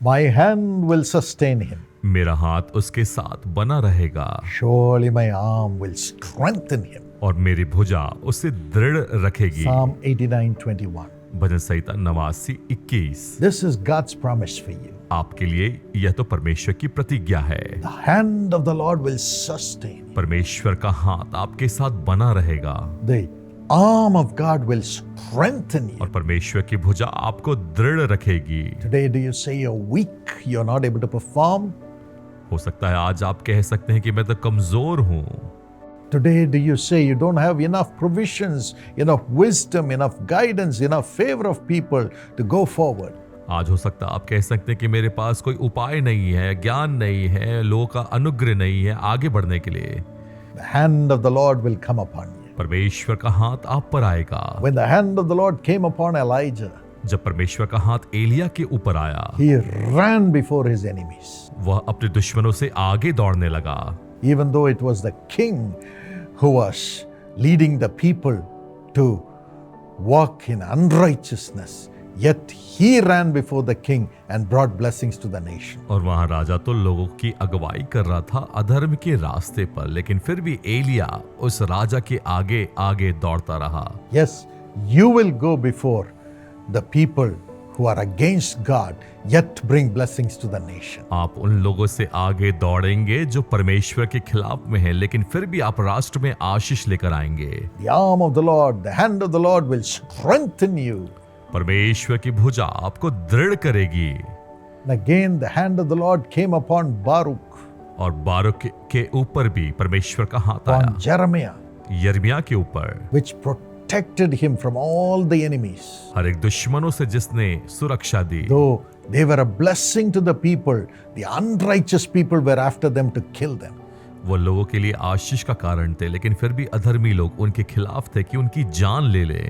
My hand will sustain him. मेरा हाथ उसके साथ बना रहेगा Surely my arm will strengthen him. और मेरी भुजा उसे दृढ़ रखेगी। Psalm 89:21. Bhajan Samhita 89:21। This is God's promise for you. आपके लिए यह तो परमेश्वर की प्रतिज्ञा है। The hand of the Lord will sustain you. परमेश्वर का हाथ आपके साथ बना रहेगा The arm of God will strengthen you. और परमेश्वर की भुजा आपको दृढ़ रखेगी। Today, do you say you're weak, you're not able to perform? हो सकता है आज आप कह सकते हैं कि मैं तो कमजोर हूं। Today, do you say you don't have enough provisions, enough wisdom, enough guidance, enough favor of people to go forward? आज हो सकता है आप कह सकते हैं कि मेरे पास कोई उपाय नहीं है, ज्ञान नहीं है, लोगों का अनुग्रह नहीं है आगे बढ़ने के लिए। The hand of the Lord will come upon you. परमेश्वर का हाथ आप पर आएगा। When the hand of the Lord came upon Elijah, जब परमेश्वर का हाथ एलिया के ऊपर आया, he ran before his enemies. वह अपने दुश्मनों से आगे दौड़ने लगा। Even though it was the king who was leading the people to walk in unrighteousness, yet he ran before the king and brought blessings to the nation. और वहां राजा तो लोगों की अगुवाई कर रहा था अधर्म के रास्ते पर, लेकिन फिर भी एलिया उस राजा के आगे आगे दौड़ता रहा। Yes, you will go before the people who are against God, yet bring blessings to the nation. आप उन लोगों से आगे दौड़ेंगे जो परमेश्वर के खिलाफ में हैं, लेकिन फिर भी आप राष्ट्र में आशीष लेकर आएंगे। The arm of the Lord, the hand of the Lord will strengthen you. परमेश्वर की भुजा आपको दृढ़ करेगी। And again, the hand of the Lord came upon Baruch, और बारूक के ऊपर भी परमेश्वर का हाथ upon आया, Jeremiah, यिर्मयाह के ऊपर, which protected him from all the enemies. हर एक दुश्मनों से जिसने सुरक्षा दी। Though they were a blessing to the people, the unrighteous people were after them to kill them. वो लोगों के लिए आशीष का कारण थे, लेकिन फिर भी अधर्मी लोग उनके खिलाफ थे कि उनकी जान ले ले।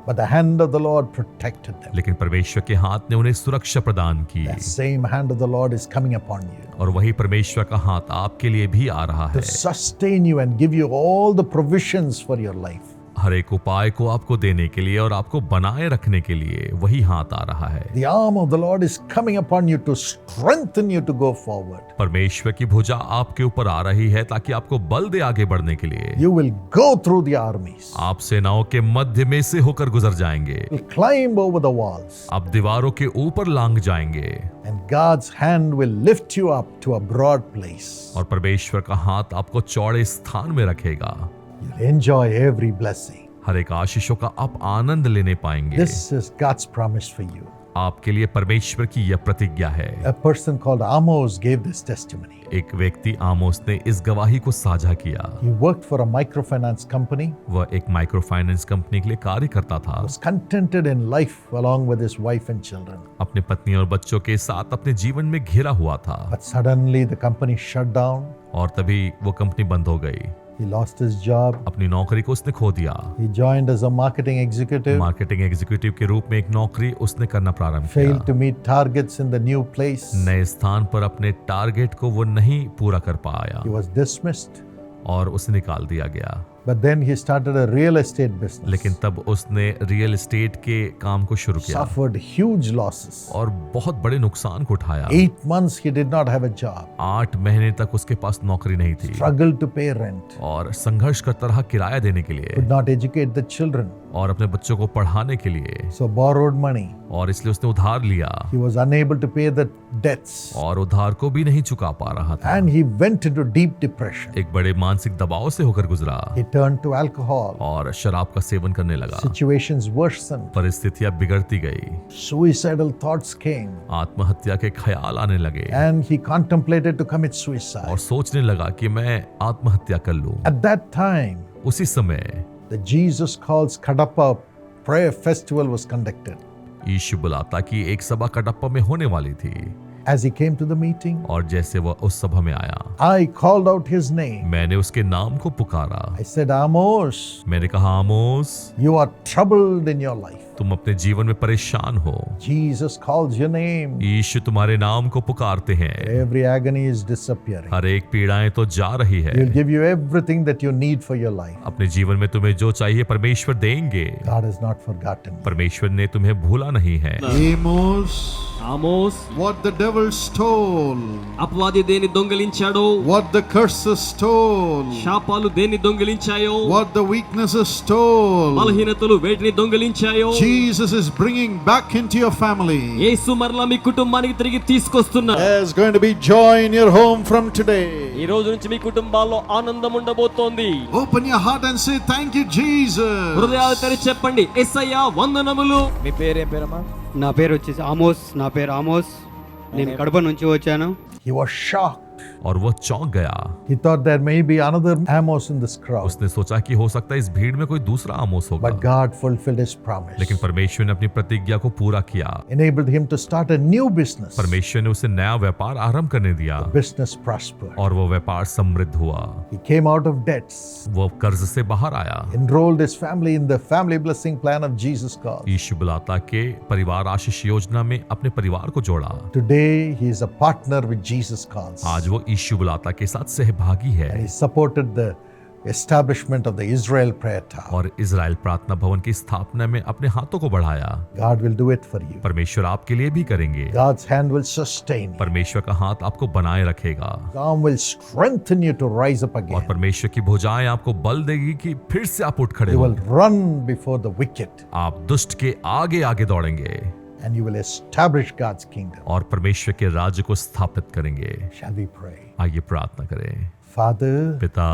But the hand of the Lord protected them. लेकिन परमेश्वर के हाथ ने उन्हें सुरक्षा प्रदान की। That same hand of the Lord is coming upon you और वही परमेश्वर का हाथ आपके लिए भी आ रहा है, to sustain you and give you all the provisions for your life. हर एक उपाय को आपको देने के लिए और आपको बनाए रखने के लिए वही हाथ आ रहा है। The arm of the Lord is coming upon you to strengthen you to go forward. परमेश्वर की भुजा आपके ऊपर आ रही है ताकि आपको बल दे आगे बढ़ने के लिए। You will go through the armies. आप सेनाओं के मध्य में से होकर गुजर जाएंगे। You will climb over the walls. आप दीवारों के ऊपर लांग जाएंगे And God's hand will lift you up to a broad place. और परमेश्वर का हाथ आपको चौड़े स्थान में रखेगा। You'll enjoy every blessing. हर एक आशीषों का आप आनंद लेने पाएंगे। This is God's promise for you. आपके लिए परमेश्वर की यह प्रतिज्ञा है। A person called Amos gave this testimony. एक व्यक्ति आमोस ने इस गवाही को साझा किया। He worked for a microfinance company. वह एक माइक्रो फाइनेंस कंपनी के लिए कार्य करता था। Was contented in life along with his wife and children. अपने पत्नी और बच्चों के साथ अपने जीवन में घिरा हुआ था, But suddenly the company shut down. और तभी वो कंपनी बंद हो गई। He lost his job. अपनी नौकरी को उसने खो दिया। He joined as a marketing executive. Marketing executive के रूप में एक नौकरी उसने करना प्रारंभ Failed किया। to meet targets in the new place. नए स्थान पर अपने टारगेट को वो नहीं पूरा कर पाया He was dismissed. और उसे निकाल दिया गया। But then he started a real estate business. लेकिन तब उसने रियल एस्टेट के काम को शुरू किया Suffered huge losses. और बहुत बड़े नुकसान को उठाया। 8 months he did not have a job. 8 महीने तक उसके पास नौकरी नहीं थी Struggled to pay rent. और संघर्ष करता रहा किराया देने के लिए Could not educate the children. और अपने बच्चों को पढ़ाने के लिए, So borrowed money. और इसलिए उसने उधार लिया He was unable to pay the debts. और उधार को भी नहीं चुका पा रहा था। And he went into deep depression. एक बड़े मानसिक दबाव से होकर गुजरा He turned to alcohol. और शराब का सेवन करने लगा। Situations worsened. परिस्थितियां बिगड़ती गई, Suicidal thoughts came. आत्महत्या के ख्याल आने लगे And he contemplated to commit suicide. और सोचने लगा कि मैं आत्महत्या कर लूं। At that time, उसी समय the Jesus Calls Kadapa prayer festival was conducted. यीशु बुलाता कि एक सभा कटप्पा में होने वाली थी। As he came to the meeting, और जैसे वह उस सभा में आया, I called out his name. मैंने उसके नाम को पुकारा। I said, Amos, मैंने कहा, आमोस, you are troubled in your life. तुम अपने जीवन में परेशान हो, Jesus calls your name. यीशु तुम्हारे नाम को पुकारते हैं, Every agony is disappearing. हर एक पीड़ाएं तो जा रही है। He'll give you everything that you need for your life. अपने जीवन में तुम्हें जो चाहिए परमेश्वर देंगे। God has not forgotten you. परमेश्वर ने तुम्हें भूला नहीं है। Amos what the devil stole, అపవాది దేని దొంగిలించాడో, what the curses stole, శాపాలు దేని దొంగిలించాయో, what the weaknesses stole, బలహీనతలు వేటిని దొంగిలించాయో, Jesus is bringing back into your family. యేసు మరలా మీ కుటుంబానికి తిరిగి తీసుకొస్తున్నారు. There's going to be joy in your home from today. ఈ రోజు నుంచి మీ కుటుంబాల్లో ఆనందం ఉండబోతోంది. Open your heart and say thank you Jesus. హృదయాలు తెరిచి చెప్పండి, యేసయ్యా వందనములు. మీ పేరేం పేరమ్మా? నా పేరు వచ్చేసి ఆమోస్. నా పేరు ఆమోస్. నేను కడప నుంచి వచ్చాను. He was shocked. और वो चौंक गया। He thought there may be another Amos in this crowd. उसने सोचा कि हो सकता है इस भीड़ में कोई दूसरा आमोस होगा, But God fulfilled his promise. लेकिन परमेश्वर ने अपनी प्रतिज्ञा को पूरा किया। Enabled him to start a new business. परमेश्वर ने उसे नया व्यापार आरंभ करने दिया Business prospered. और वो व्यापार समृद्ध हुआ। He came out of debts. वो कर्ज से बाहर आया। Enrolled his family in the family blessing plan of Jesus Calls. यीशु बुलाता के परिवार आशीष योजना में अपने परिवार को जोड़ा। Today he is a partner with Jesus Calls. आज वो यीशु बुलाता के साथ सहभागी है And he supported the establishment of the Israel prayer tower. और इजराइल प्रार्थना भवन की स्थापना में अपने हाथों को बढ़ाया। God will do it for you. परमेश्वर आपके लिए भी करेंगे। God's hand will sustain you. परमेश्वर का हाथ आपको बनाए रखेगा God will strengthen you to rise up और again. परमेश्वर की भुजाएं आपको बल देगी कि फिर से आप उठ खड़े You हो। will run before the wicked आप दुष्ट के आगे आगे दौड़ेंगे and you will establish God's kingdom. और परमेश्वर के राज्य को स्थापित करेंगे। Shall we pray? आइए प्रार्थना करें। Father, पिता,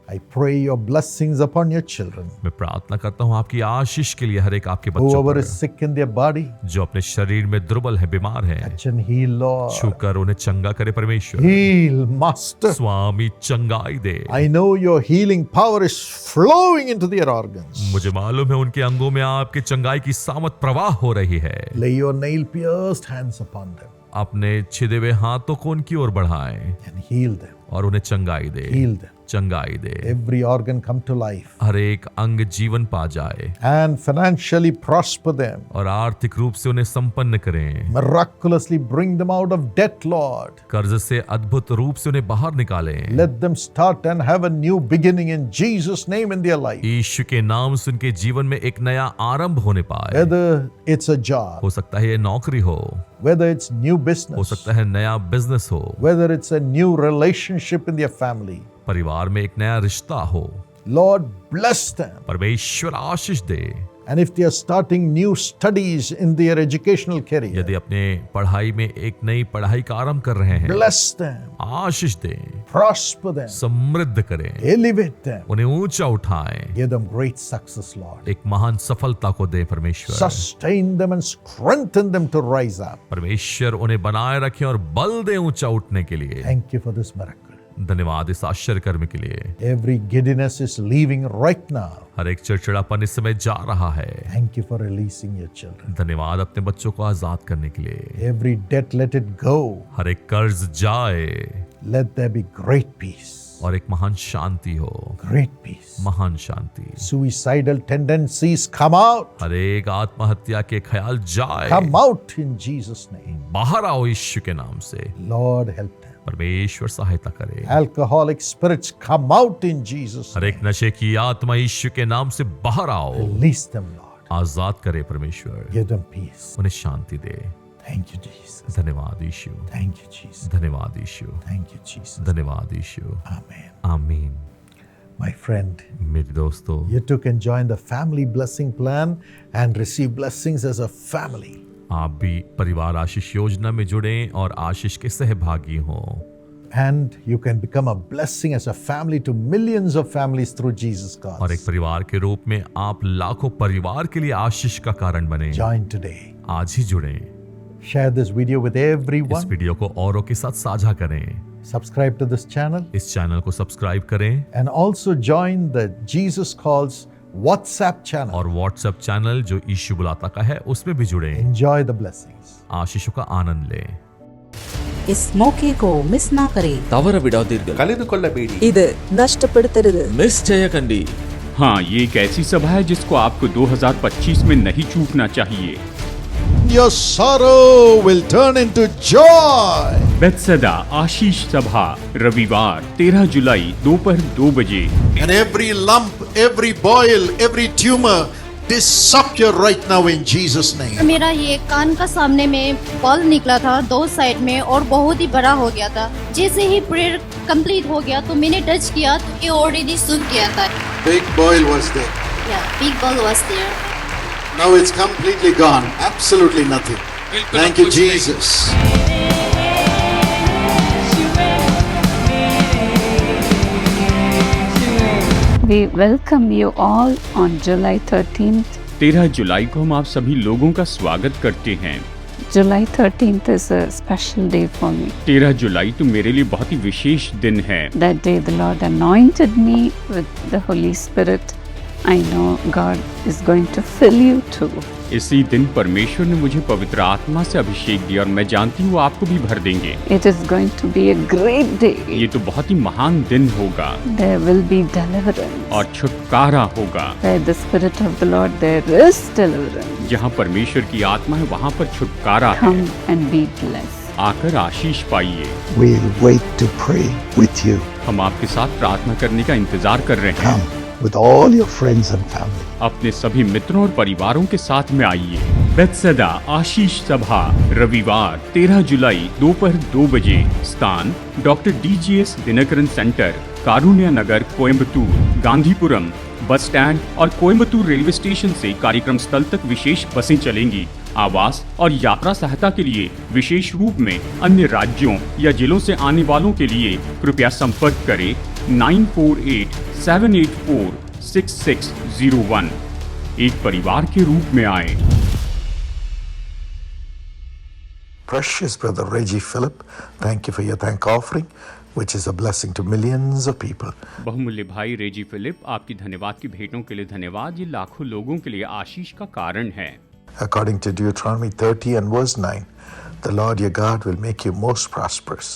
I pray your blessings upon your children. मैं प्रार्थना करता हूँ आपकी आशीष के लिए हर एक आपके बच्चों Whoever पर, is sick in their body, जो अपने शरीर में दुर्बल है, बीमार है, touch and heal, Lord. छूकर उन्हें चंगा करे परमेश्वर। Heal, Master. स्वामी चंगाई दे। I know your healing power is flowing into their organs. मुझे मालूम है उनके अंगों में आपके चंगाई की सामत प्रवाह हो रही है। Lay your nail-pierced hands upon them अपने छिदे हुए हाथों को उनकी ओर बढ़ाएं and heal them. और उन्हें चंगाई दे। Heal them. चंगाई दे। Every organ come to life हर एक अंग जीवन पा जाए and financially prosper them. और आर्थिक रूप से उन्हें संपन्न करें। Miraculously bring them out of debt, Lord. कर्ज से अद्भुत रूप से उन्हें बाहर निकालें। Let them start and have a new beginning in Jesus' name in their life. यीशु के नाम से उनके जीवन में एक नया आरंभ होने पाए। Whether it's a job, हो सकता है ये नौकरी हो, whether it's new हो business, सकता है नया बिजनेस हो, whether it's a new relationship in their family. परिवार में एक नया रिश्ता हो। Lord, bless them. परमेश्वर आशीष दे। And if they are starting new studies in their educational career, यदि अपने पढ़ाई में एक नई पढ़ाई का आरंभ कर रहे हैं, bless them, आशीष दें, prosper them, समृद्ध करें, elevate them, उन्हें ऊंचा उठाएं, give them great success, Lord. एक महान सफलता को दे परमेश्वर। Sustain them and strengthen them to rise up. परमेश्वर उन्हें बनाए रखें और बल दे ऊंचा उठने के लिए। Thank you for this miracle. धन्यवाद इस आश्चर्य कर्म के लिए। Every giddiness is leaving right now. हर एक चिड़चिड़ापन इस समय जा रहा है। Thank you for releasing your children. धन्यवाद अपने बच्चों को आजाद करने के लिए। Every debt, let it go. हर एक कर्ज जाए Let there be great peace. और एक महान शांति हो। Great peace. महान शांति। Suicidal tendencies come out. हर एक आत्महत्या के ख्याल जाए। Come out in Jesus' name. बाहर आओ यीशु के नाम से। Lord, help them. परमेश्वर सहायता करे। Alcoholic spirits come out in Jesus' हर एक name. नशे की आत्मा यीशु के नाम से बाहर आओ। Release them, Lord. आजाद करे परमेश्वर। Give them peace. उन्हें शांति दे। Thank you, Jesus. धन्यवाद यीशु। Thank you, Jesus. धन्यवाद यीशु। Thank you, Jesus. धन्यवाद यीशु। Amen. आमीन। My friend, मेरे दोस्तों, you too can join the family blessing plan and receive blessings as a family. आप भी परिवार आशीष योजना में जुड़ें और आशीष के सहभागी हों And you can become a blessing as a family to millions of families through Jesus और एक Calls. परिवार के रूप में आप लाखों परिवार के लिए आशीष का कारण बने। Join today. आज ही जुड़ें। Share this video with इस everyone. वीडियो को औरों के साथ साझा करें। Subscribe to this channel. इस चैनल को सब्सक्राइब करें And also join the Jesus Calls WhatsApp channel. और व्हाट्सएप चैनल जो यीशु बुलाता का है उसमें भी जुड़ें। Enjoy the blessings. आशीषों का आनंद लें। इस मौके को मिस ना करें। తవర విడాదీర్ఘ ಕಳೆದುಕೊಳ್ಳಬೇಡಿ. இது நஷ்டப்படுத்தരുത്. మిస్ చేయకండి. हाँ, ये एक ऐसी सभा है जिसको आपको 2025 में नहीं चूकना चाहिए। Your sorrow will turn into joy. बेत्सदा आशीष सभा, रविवार 13 जुलाई दोपहर 2 बजे। And every lump, every boil, every tumor disappear right now in Jesus' name. मेरा ये कान का सामने में बॉल निकला था 2 साइड में और बहुत ही बड़ा हो गया था। जैसे ही प्रेयर कंप्लीट हो गया तो मैंने टच किया तो ये ऑलरेडी सूख गया था। Big boil was there. Big ball was there. Now it's completely gone. Absolutely nothing. Thank you, Jesus. We welcome you all on July 13th. 13 जुलाई को हम आप सभी लोगों का स्वागत करते हैं। July 13th is a special day for me. 13 जुलाई तो मेरे लिए बहुत ही विशेष दिन है। That day the Lord anointed me with the Holy Spirit. I know God is going to fill you too. इसी दिन परमेश्वर ने मुझे पवित्र आत्मा से अभिषेक दिया और मैं जानती हूँ आपको भी भर देंगे। It is going to be a great day. ये तो बहुत ही महान दिन होगा There will be deliverance. और छुटकारा होगा। Where the Spirit of the Lord, there is deliverance. जहाँ परमेश्वर की आत्मा है वहाँ पर छुटकारा है। Come and be blessed. आकर आशीष पाइए। We'll wait to pray with you. हम आपके साथ प्रार्थना करने का इंतजार कर रहे हैं। Come with all your friends and family. अपने सभी मित्रों और परिवारों के साथ में आइए। बेत्सदा आशीष सभा, रविवार 13 जुलाई दोपहर 2 बजे। स्थान doctor DGS Dinakaran centre, Karunya नगर, कोयम्बतूर। गांधीपुरम बस स्टैंड और कोयम्बतूर रेलवे स्टेशन से कार्यक्रम स्थल तक विशेष बसें चलेंगी। आवास और यात्रा सहायता के लिए विशेष रूप में अन्य राज्यों या जिलों से आने वालों के लिए कृपया संपर्क करें 9487846601। एक परिवार के रूप में आए। Precious brother Reggie Philip, thank you for your thank offering, which is a blessing to millions of people. बहुमूल्य भाई रेजी फिलिप, आपकी धन्यवाद की भेंटों के लिए धन्यवाद। ये लाखों लोगों के लिए आशीष का कारण है। According to Deuteronomy 30 and verse 9, the Lord your God will make you most prosperous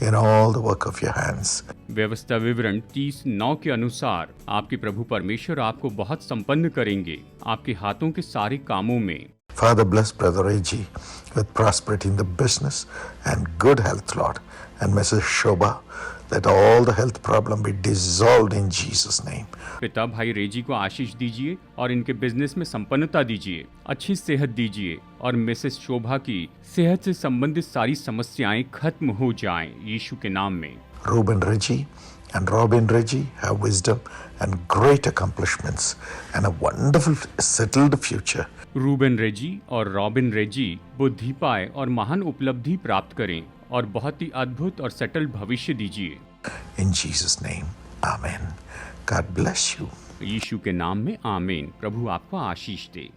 in all the work of your hands. व्यवस्था विवरण 30:9 के अनुसार आपके प्रभु परमेश्वर आपको बहुत संपन्न करेंगे आपके हाथों के सारे कामों में। Father, bless Brother Reggie with prosperity in the business and good health, Lord. And Mrs. Shobha, let all the health problem be dissolved in Jesus' name. पिता भाई रेजी को आशीष दीजिए और इनके बिजनेस में संपन्नता दीजिए, अच्छी सेहत दीजिए और मिसेस शोभा की सेहत से संबंधित सारी समस्याएं खत्म हो जाएं यीशु के नाम में। Reuben Reggie and Robin Reggie have wisdom and great accomplishments and a wonderful settled future. Ruben Reji और रॉबिन रेजी बुद्धि पाए और महान उपलब्धि प्राप्त करें और बहुत ही अद्भुत और सेटल भविष्य दीजिए। In Jesus' name, Amen. God bless you. यीशु के नाम में आमीन। प्रभु आपको आशीष दे।